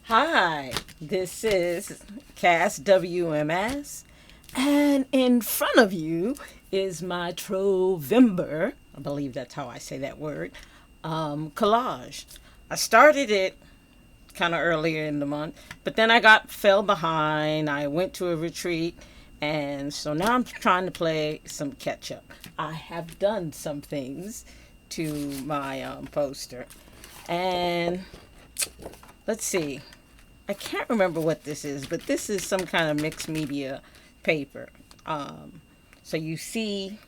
Hi, this is Cass WMS, and in front of you is my Trovember, I believe that's how I say that word, collage. I started it kind of earlier in the month, but then I fell behind. I went to a retreat, and so now I'm trying to play some catch up. I have done some things to my poster, and let's see. I can't remember what this is, but this is some kind of mixed media paper. Um, so you see,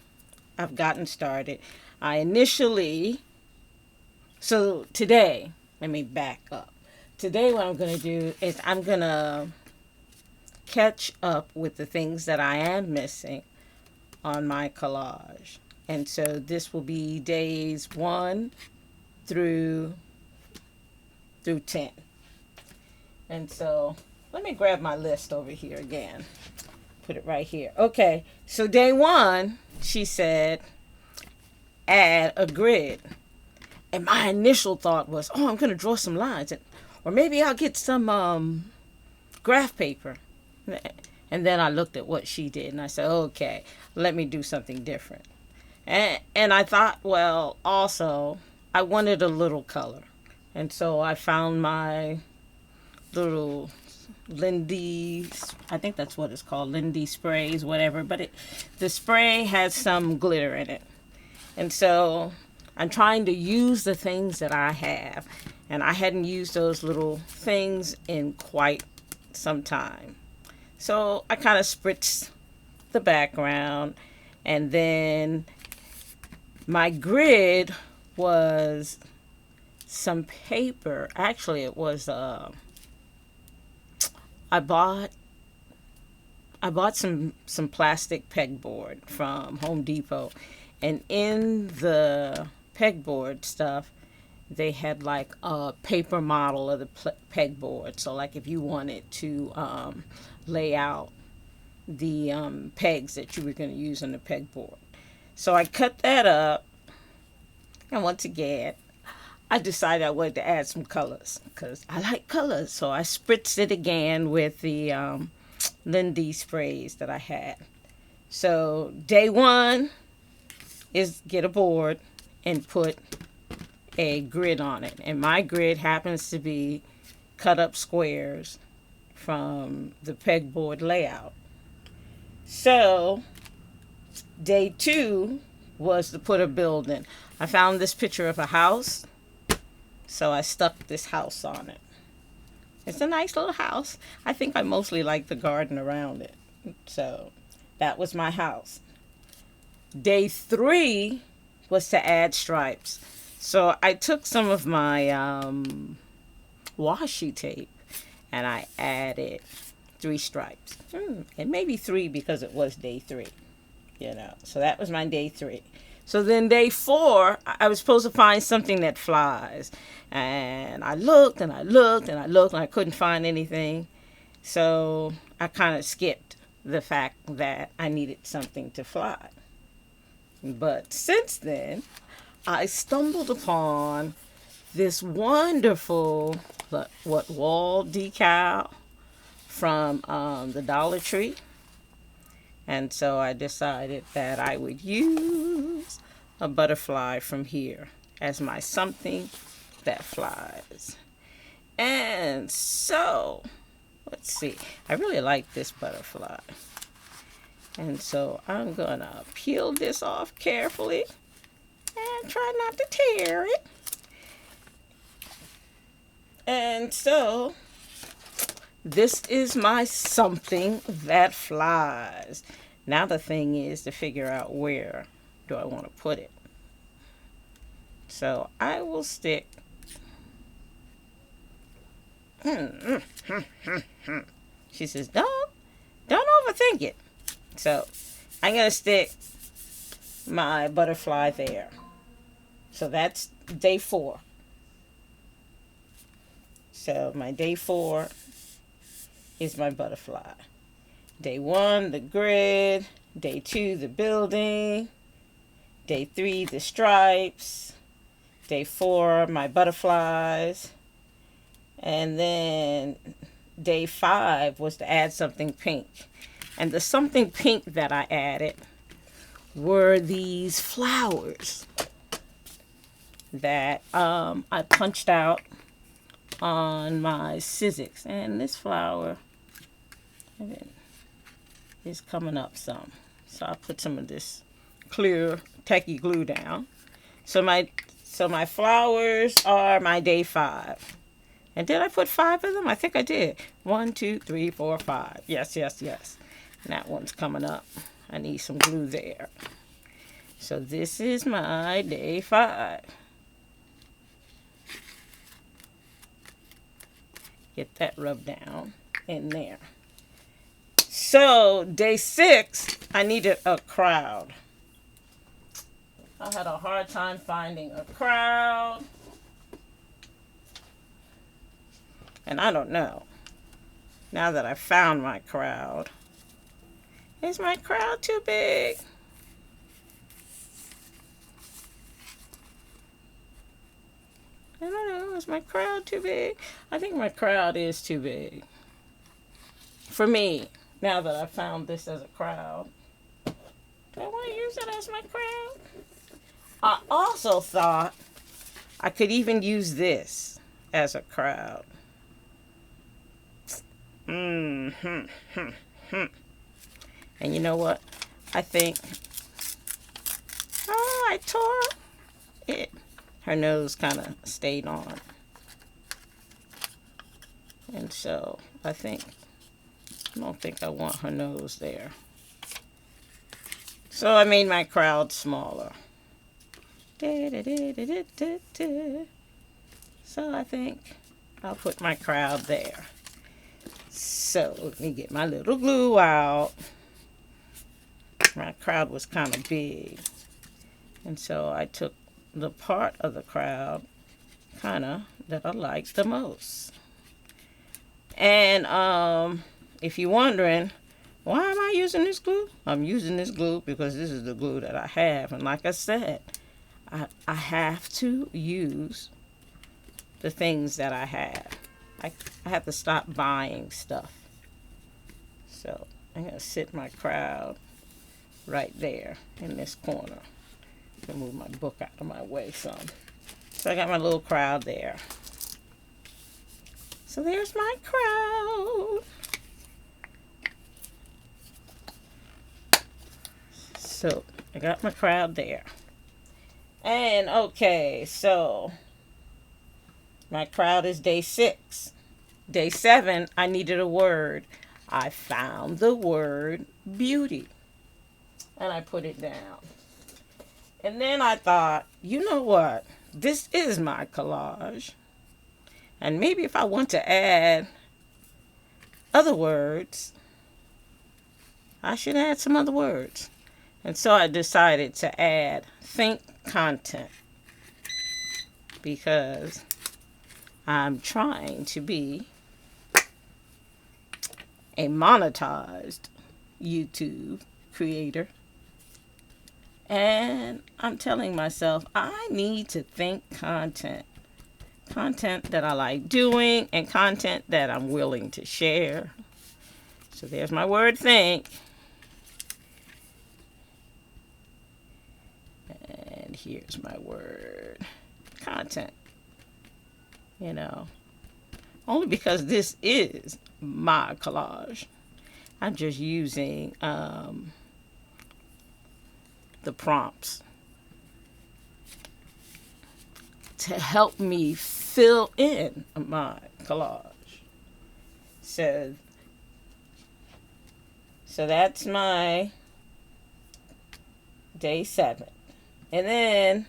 I've gotten started. I initially, so today, let me back up. Today, what I'm going to do is I'm going to catch up with the things that I am missing on my collage. And so this will be days 1 through 10. And so let me grab my list over here again. Put it right here. Okay, so day 1, she said, add a grid. And my initial thought was, oh, I'm going to draw some lines. Or maybe I'll get some graph paper. And then I looked at what she did and I said, okay, let me do something different. And I thought, well, also, I wanted a little color. And so I found my little Lindy, I think that's what it's called, Lindy sprays, whatever. But the spray has some glitter in it. And so I'm trying to use the things that I have. And I hadn't used those little things in quite some time. So I kind of spritzed the background. And then my grid was some paper. Actually, it was I bought some plastic pegboard from Home Depot, and in the pegboard stuff, they had like a paper model of the pegboard. So like if you wanted to lay out the pegs that you were going to use on the pegboard. So I cut that up, and once again, I decided I wanted to add some colors because I like colors. So I spritzed it again with the Lindy sprays that I had. So day 1 is get a board and put a grid on it. And my grid happens to be cut up squares from the pegboard layout. So day 2 was to put a building. I found this picture of a house, so I stuck this house on it. It's a nice little house. I think I mostly like the garden around it. So that was my house. Day 3 was to add stripes. So I took some of my washi tape and I added 3 stripes. And maybe 3 because it was day 3. So that was my day 3. So then day 4, I was supposed to find something that flies. And I looked and I looked and I looked and I couldn't find anything. So I kind of skipped the fact that I needed something to fly. But since then, I stumbled upon this wonderful wall decal from the Dollar Tree. And so I decided that I would use a butterfly from here as my something that flies. And so, let's see. I really like this butterfly. And so I'm going to peel this off carefully and try not to tear it. And so this is my something that flies. Now the thing is to figure out where do I want to put it. So I will stick. She says, don't overthink it. So I'm going to stick my butterfly there. So that's day 4. So my day 4 is my butterfly. Day 1, the grid. Day 2, the building. Day 3, the stripes. Day 4, my butterflies. And then day 5 was to add something pink. And the something pink that I added were these flowers that I punched out on my Sizzix. And this flower is coming up some. So I put some of this clear tacky glue down. So my flowers are my day 5. And did I put 5 of them? I think I did. 1, 2, 3, 4, 5. Yes. And that one's coming up. I need some glue there. So this is my day 5. Get that rubbed down in there. So day 6, I needed a crowd. I had a hard time finding a crowd. And I don't know. Now that I found my crowd, is my crowd too big? I don't know. Is my crowd too big? I think my crowd is too big. For me, now that I found this as a crowd. Do I want to use it as my crowd? I also thought I could even use this as a crowd. And you know what? I think, I tore it. Her nose kind of stayed on. And so I don't think I want her nose there. So I made my crowd smaller. So I think I'll put my crowd there. So let me get my little glue out. My crowd was kind of big. And so I took the part of the crowd that I liked the most. And if you're wondering, why am I using this glue? I'm using this glue because this is the glue that I have. And like I said, I have to use the things that I have. I have to stop buying stuff. So I'm going to sit my crowd right there in this corner. I'm going to move my book out of my way some. So I got my little crowd there. So there's my crowd. So I got my crowd there. And okay, so my crowd is day 6. Day 7, I needed a word. I found the word beauty. And I put it down. And then I thought, you know what? This is my collage. And maybe if I want to add other words, I should add some other words. And so I decided to add think content. Because I'm trying to be a monetized YouTube creator. And I'm telling myself, I need to think content. Content that I like doing and content that I'm willing to share. So there's my word think. And here's my word content. You know, only because this is my collage. I'm just using the prompts to help me fill in my collage. So that's my day 7. And then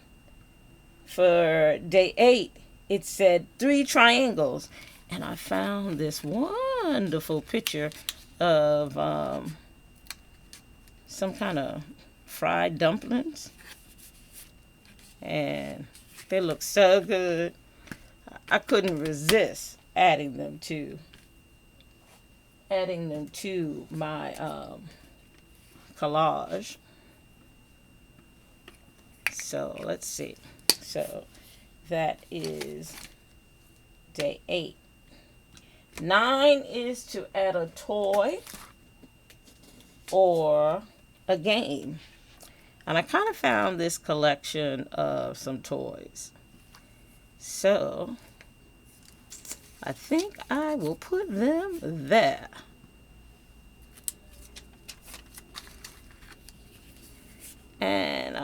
for day 8, it said 3 triangles. And I found this wonderful picture of some kind of fried dumplings. And they look so good. I couldn't resist adding them to my collage. So let's see. So that is day 8. 9 is to add a toy or a game. And I kind of found this collection of some toys. So I think I will put them there. And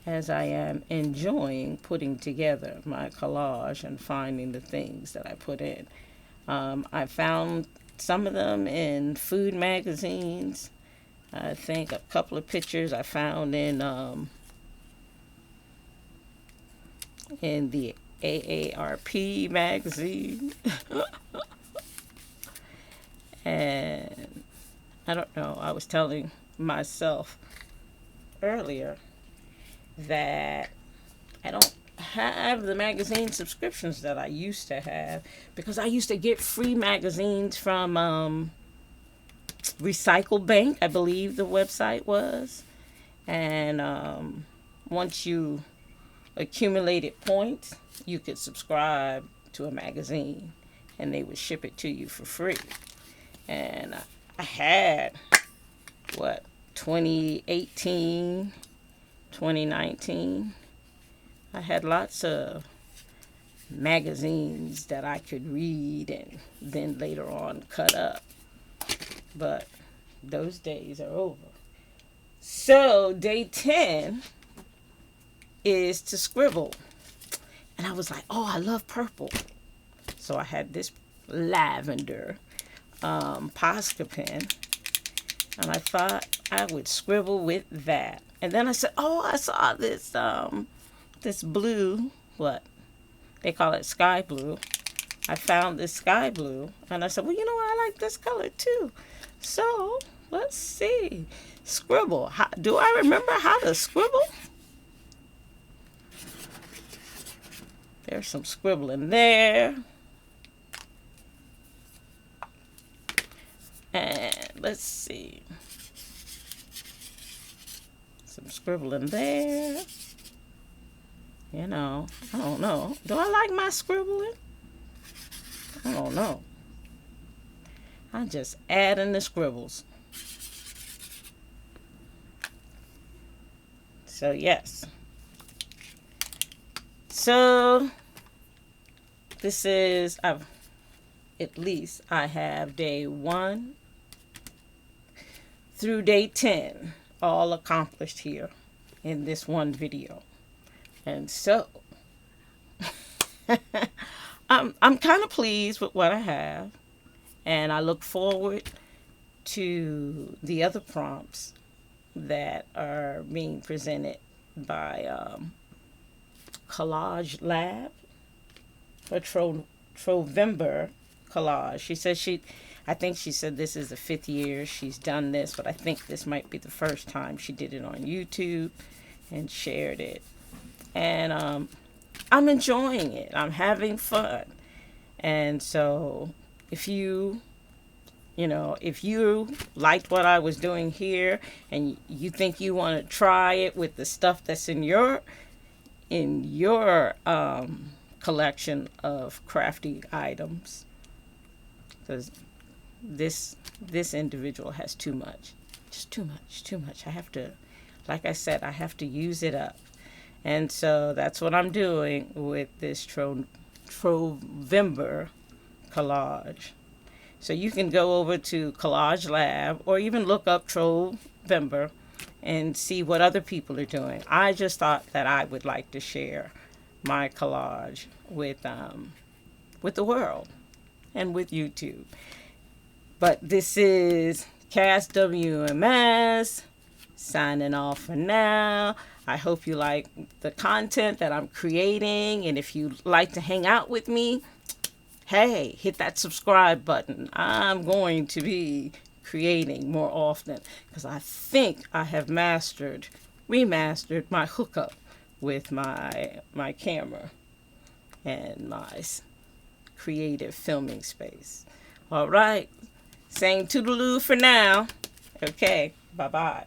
as I am enjoying putting together my collage and finding the things that I put in, I found some of them in food magazines. I think a couple of pictures I found in the AARP magazine. And I don't know, I was telling myself earlier that I don't have the magazine subscriptions that I used to have, because I used to get free magazines from Recycle Bank, I believe the website was. And once you accumulated points, you could subscribe to a magazine and they would ship it to you for free. And I had, 2018, 2019, I had lots of magazines that I could read and then later on cut up. But those days are over. So day 10 is to scribble. And I was like, oh, I love purple. So I had this lavender Posca pen. And I thought I would scribble with that. And then I said, oh, I saw this this blue, what? They call it sky blue. I found this sky blue. And I said, well, you know, I like this color too. So let's see. Scribble. Do I remember how to scribble? There's some scribbling there. And let's see. Some scribbling there. You know, I don't know. Do I like my scribbling? I don't know. I'm just adding the scribbles. So, yes. So, this is, at least I have day 1 through day 10 all accomplished here in this one video. And so, I'm kind of pleased with what I have. And I look forward to the other prompts that are being presented by Collage Lab for Trovember Collage. She says I think she said this is the 5th year she's done this, but I think this might be the first time she did it on YouTube and shared it. And I'm enjoying it. I'm having fun. And so if you liked what I was doing here and you think you want to try it with the stuff that's in your collection of crafty items, because this individual has too much, just too much. I have to, like I said, I have to use it up. And so that's what I'm doing with this Trovember collage. So you can go over to Collage Lab or even look up Trovember and see what other people are doing. I just thought that I would like to share my collage with the world and with YouTube. But this is Cass WMS signing off for now. I hope you like the content that I'm creating, and if you like to hang out with me, hey, hit that subscribe button. I'm going to be creating more often because I think I have remastered my hookup with my camera and my creative filming space. All right, saying toodaloo for now. Okay, bye-bye.